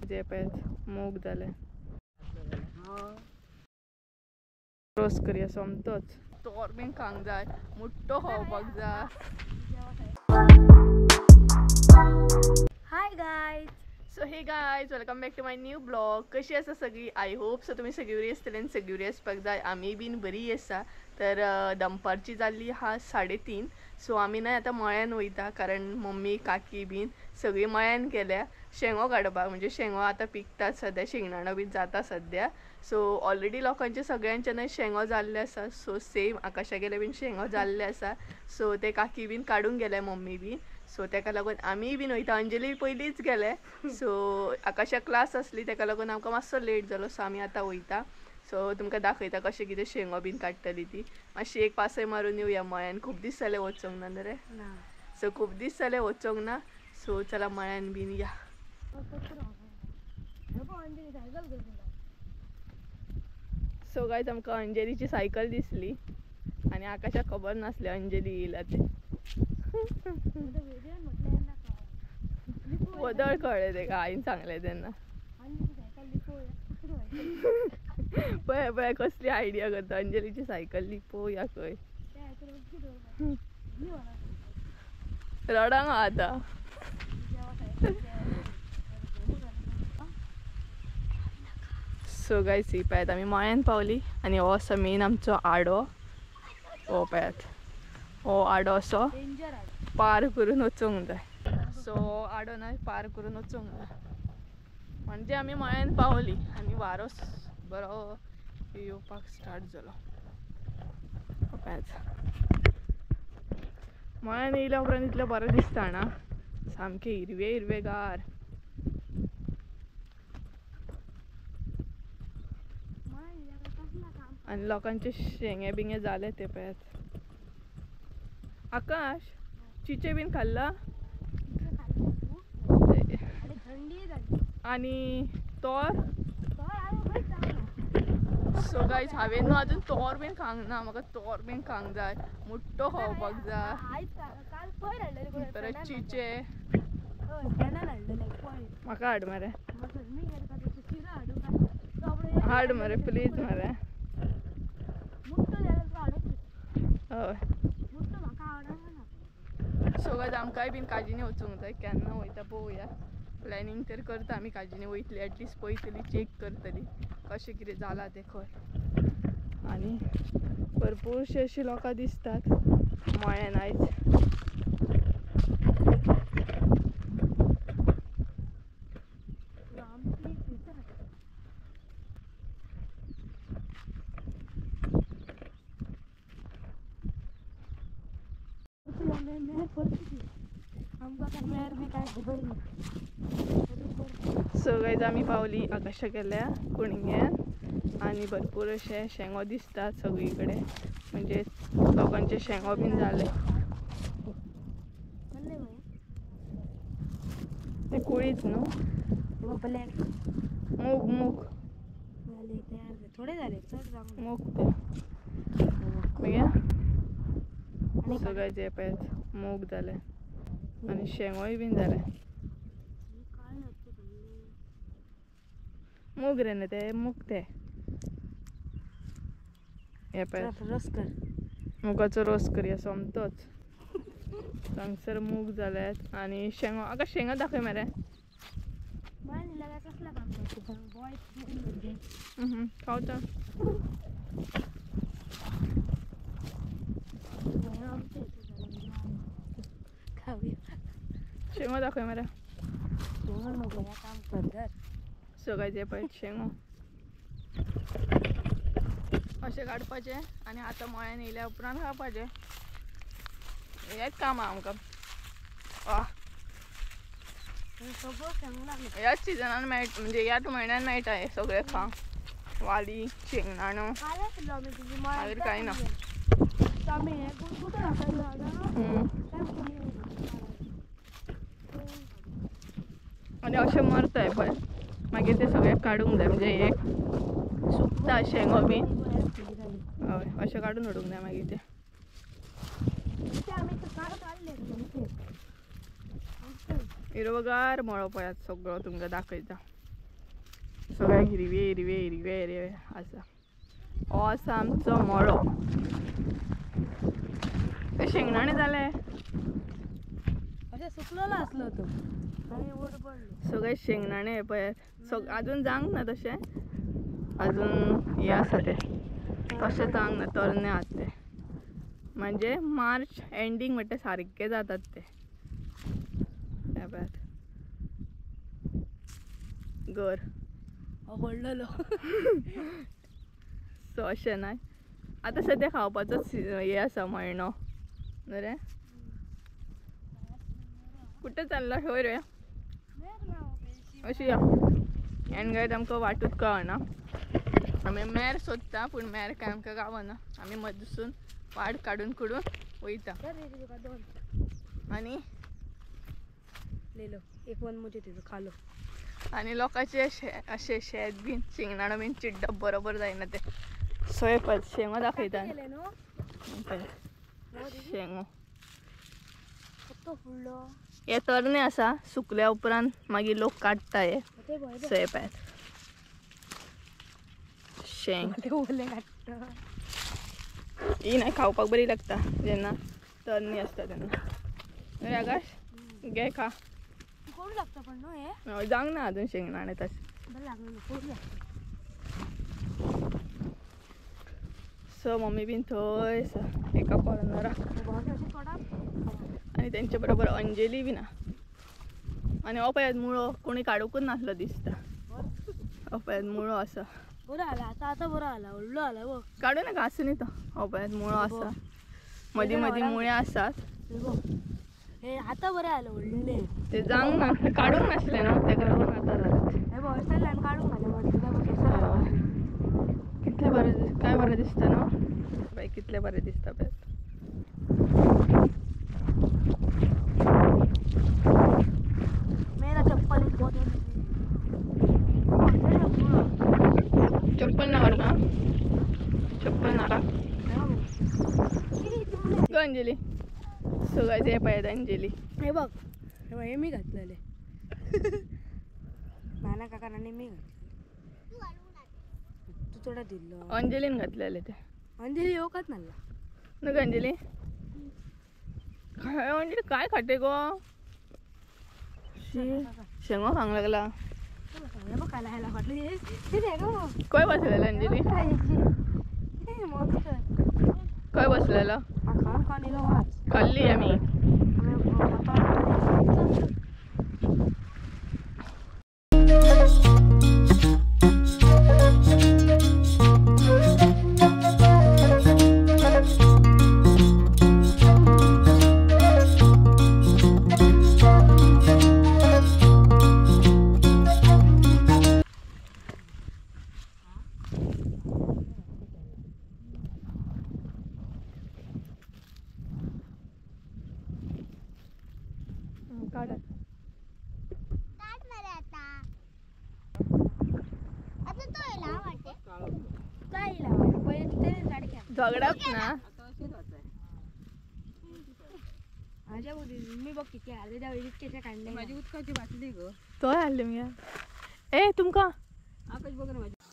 जे पळत मोग जाले रोस करूया सोमतोच तोर बीन खांक जाय मुट्टो खावपाक जाय. Hi guys, so hey guys welcome back to my new blog. कशी आसा सगळी? आय होप सो तुम्ही सगळी बरी आसतली आनी सगळी बरी आसपाक जाय. आमी बीन बरी आसा. तर दनपारची जाल्ली हा 3:30. सो आमी ना आतां मळ्यान वयता कारण मम्मी काकी बीन सगळी मळ्यान गेल्या शेंगो काडपाक. म्हणजे शेंगो आतां पिकतात सद्या, शेंगदाणो बीन जाता सद्या. सो ऑलरेडी लोकांचे सगळ्यांचे न्हय शेंगो जाल्ले आसा. सो सेम आकाशा गेले बीन शेंगो जाल्ले आसा. सो ते काकी बीन काडूंक गेले मम्मी बीन. सो तेका लागून आमी बीन वयता. अंजली पयलींच गेले. सो आकाशा क्लास आसली तेका लागून आमकां मातसो लेट जालो. सो आमी आतां वयता. सो तुमकां दाखयता कशें कितें शेंगो बीन काडटली ती. मातशी एक पासय मारून येवया मळ्यान. खूब दीस जाले वचोंक ना न्ही रे. सो खूब दीस जाले वचोंक ना. सो चला मळ्यान बीन या. सो गायज आमकां अंजलीची सायकल दिसली आनी आकाशाक खबर नासली अंजली येयला ते. वदळ कळ्ळें तेका आईन सांगलें तेन्ना. पळय पळय कसली आयडिया करता. अंजलीची सायकल लिपोवया खंय. रडांग आतां. सो गायज ही पळयात आमी मळ्यान पावली आनी हो असो मेन आमचो आडो. हो पळयात हो आडो असो पार करून वचोंक जाय. सो आडो ना पार करून वचोंक जाय म्हणजे आमी मळ्यान पावली आनी वारो बरो येवपाक स्टार्ट जालो. मळ्यान येयल्या उपरांत इतलें बरें दिसता ना. सामकें हिरवें हिरवेगार. आनी लोकांचे शेंगे बिंगे जाले ते पळयात. आकाश चिचे बीन खाल्ला आनी तोर. सो गायज हांवें न्हू आजून तोर बीन खावंक ना. म्हाका तोर बीन खावंक जाय. मुट्टो खावपाक जाय. परत चिचे म्हाका हाड मरे. हाड मरे प्लीज मरे. हय सो गायज आमकांय बीन काजीनी वचूंक जाय. केन्ना वयता पळोवया. प्लॅनिंग तर करता आमी काजीनी वयतली. एटलिस्ट पळयतली चेक करतली कशें कितें जालां तें खंय. आनी भरपूरशीं अशीं लोकां दिसतात मळ्यान आयज. सो गायज आमी पावली आकाशा गेल्या कुणग्यान आनी भरपूर अशे शेंगो दिसतात सगळी कडेन. म्हणजे लोकांचे शेंगो बीन जाले. ते कुळीच न्हू मूग मूग थोडे झाले मूग ते बघया. सो गायज हे पळयात मूग जाले आनी शेंगोय बीन जाले. मूग रे न्ही ते मूग ते. हे पळयात रस कर. मुगाचो रोस करूया सोमतोच. हांगसर मूग जाल्यात आनी शेंगो. आका शेंगो दाखय मरे. खावता शेंगो दाखय मरे. सो गायज हे पळय शेंगो अशें काडपाचे आनी आतां मळ्यान येयल्या उपरांत खावपाचे. हेच काम आमकां. ह्याच सिजनान मेळटा म्हणजे ह्याच म्हयन्यान मेळटा हे सगळे खावंक. वाली शेंगदाणो मागीर कांय ना. आनी अशें मरताय पळय मागीर ते सगळे काडूंक जाय. म्हणजे हे सुकता शेंगो बीन. हय अशें काडून उडोवंक जाय मागीर ते. हिरवगार मळो पळयात सगळो तुमकां दाखयता. सगळ्या हिरवे हिरवे हिरवे हिरवे आसा. हो आसा आमचो मळो. ते शेंगदाणे जाले अशें सुकलेलो आसलो तो आनी वयर पडलो. सगळे शेंगदाणे पळयात. अजून जावंक ना तशें, अजून हे आसा ते तशें जावंक ना, तरणे आहात ते. म्हणजे मार्च एंडींग म्हणटा सारके जातात ते. पळयात घर पडलेलो. सो अशें ना. आतां सद्या खावपाचोच हे आसा म्हयनो रे. कुठे चालला खंय रे? अशी या एंड गायज आमकां वाटूच कळना. आमी मेर सोदता पूण मेर काय आमकां गावना. आमी मदसून वाट काडून वयता आनी लेलो एक वन मुजे तिजो खालो. आनी लोकांचे अशें शेत बीन शेंगदाणो बीन चिड्डप बरोबर जायना ते. सो हे पळय शेंगो दाखयता. शेंगो फुडलो हे तरणे आसा. सुकल्या उपरांत मागीर लोक काडटा हे. सो हे पळयात शेंग. ही नाही खावपाक बरी लागता जेन्ना तरणी असता तेन्ना. आकाश घे खा. कोण लागता पण न्हू हे जावंक ना अजून शेंगदाणे तशें. बरें लागलो कोण लागता. सो मम्मी बीन थंय आसा एका कॉर्नराक आनी तेंचे बरोबर अंजली बीन आहा. आनी हो पळयात मुळो कोणी काडूंकूच नासलो दिसता. हो पळयात मुळो आसा. बरो आला आता बरो आला. व्हडलो आला गो. काडूं नाका आसूं न्ही तो. हो पळयात मुळो आसा. मदीं मदीं मुळे आसात. हे आता बरें आलं व्हडले. ते जावंक ना काडूंक नासले न्हू तेका लागून आतां जालें. हे बॉयसल्यान काडूंक घाले कितले बरें काय बरें दिसता न्हू. बाय कितले बरें दिसता पळय. मेरा चप्पल चप्पल ना काढू का? चप्पल नाका ग अंजली. सगळं ते पाहिजे अंजली. हे बघ हे मी घातलेले. नाना काकांनी मी तू थोडा दिलो. अंजलीन घातलेले ते. अंजली येवकच नाला न ग अंजली. अंजली काय खाते गो? शेंगो खांग लागला. काय बसलेला अंजली? काय बसलेला? खाल्ली आम्ही. झगडाच ना. मी बघ किती आले त्या इतके काढले. माझी उदकाची बाटली ग तो हाडले मी. ए तुमकां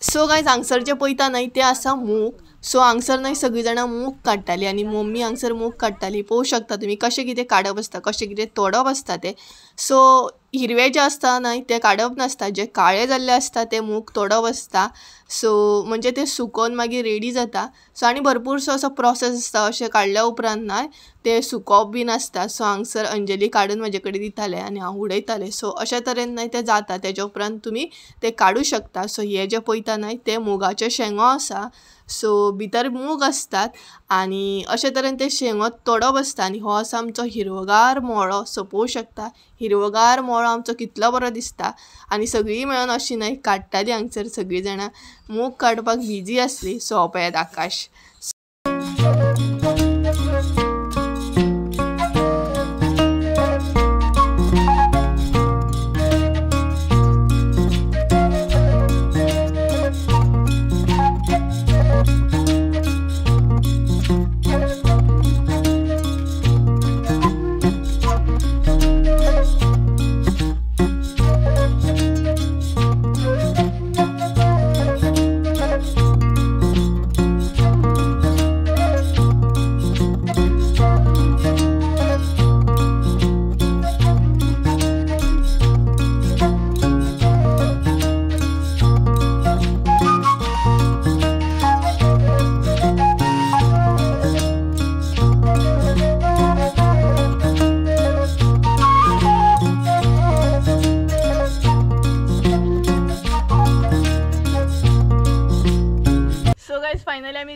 सो गायज हांगसर पळयता न्हय ते आसा मूग. सो हांगसर न्हय सगळीं जाणां मूग काडटालीं आनी मम्मी हांगसर मूग काडटाली. पळोवंक शकता तुमी कशें कितें काडप आसता, कशें कितें तोडप आसता ते. सो हिरवे जे आसता न्हय ते काडप नासता, जे काळे जाल्ले आसता ते मूग तोडप आसता. सो म्हणजे ते सुकोवन मागीर रेडी जाता. सो आनी भरपूरसो असो प्रोसेस आसता. अशें काडल्या उपरांत न्हय ते सुकोवप बीन आसता. सो हांगसर अंजली काडून म्हाजे कडेन दिताले आनी हांव उडयतालें. सो अशे तरेन न्हय ते जाता. तेज्या उपरांत तुमी ते काडूं शकता. सो हे जे पळयता न्हय ते मुगाचे शेंगो आसा. सो भितर मूग आसतात आनी अशे तरेन ते शेंगो तोडप आसता. आनी हो आसा आमचो हिरवोगार मळो. सो पळोवंक शकता हिरवोगार मळो आमचो कितलो बरो दिसता. आनी सगळीं मेळून अशी न्हय काडटालीं हांगसर सगळीं जाणां मूग काडपाक बिजी आसलीं. सो हो पळयात आकाश.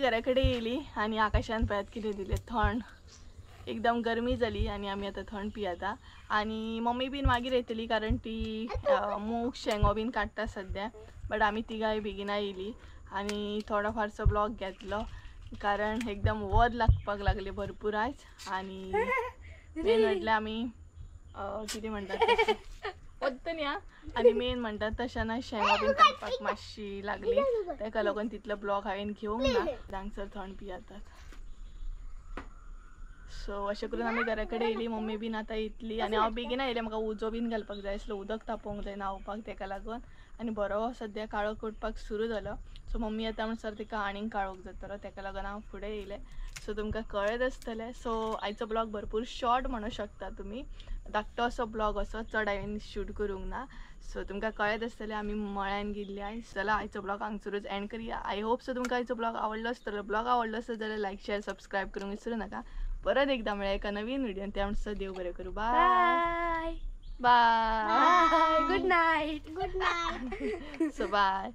घराकडे येयली आणि आकाशान पळत कितें दिले थंड एकदम गरमी जाली आणि आम्ही आता थंड पियाता आणि मम्मी बीन मागीर येतली कारण ती मूग शेंगो बीन काडटा सध्या बट आम्ही तिगाय बेगिना येयली आणि थोडा फारसो ब्लॉग घेतलो कारण एकदम वद लागपाक लागले भरपूर आयज आणि मेन म्हटल्यार आमी कितें म्हणटात वत्तनी आणि मेन म्हणटात तशें ना शेंगो बीन काडपाक मातशी लागली ताका लागून तितलो ब्लॉग हांवें घेवंक ना हांगसर थंड पियातात सो अशें करून आमी घरा कडेन येयली मम्मी बीन आतां येतली आनी हांव बेगिना येयलें म्हाका उजो बीन घालपाक जाय आसलो उदक तापोवंक जाय न्हांवपाक ताका लागून आनी बरो सद्या काळो कोटपाक सुरू जालो सो मम्मी येता म्हणसर तिका आनीक काळोख जातलो ताका लागून हांव फुडें येयलें सो तुमकां कळत आसतलें सो आयचो ब्लॉग भरपूर शॉर्ट म्हणूं शकता तुमी धाकटो असो ब्लॉग असो चड हांवें शूट करूंक ना सो तुमकां कळत आसतलें आमी मळ्यान गेल्ली आयज जाल्यार आयचो ब्लॉग हांगसरूच एंड करुया आय होप सो तुमकां आयचो ब्लॉग आवडलो आसतलो ब्लॉग आवडलो आसत जाल्यार लायक शेअर सबस्क्राईब करूंक विसरू नाका परत एकदा मेळ्या एका नवीन व्हिडिओन त्या म्हणसर देव बरें करूं bye bye bye good night so bye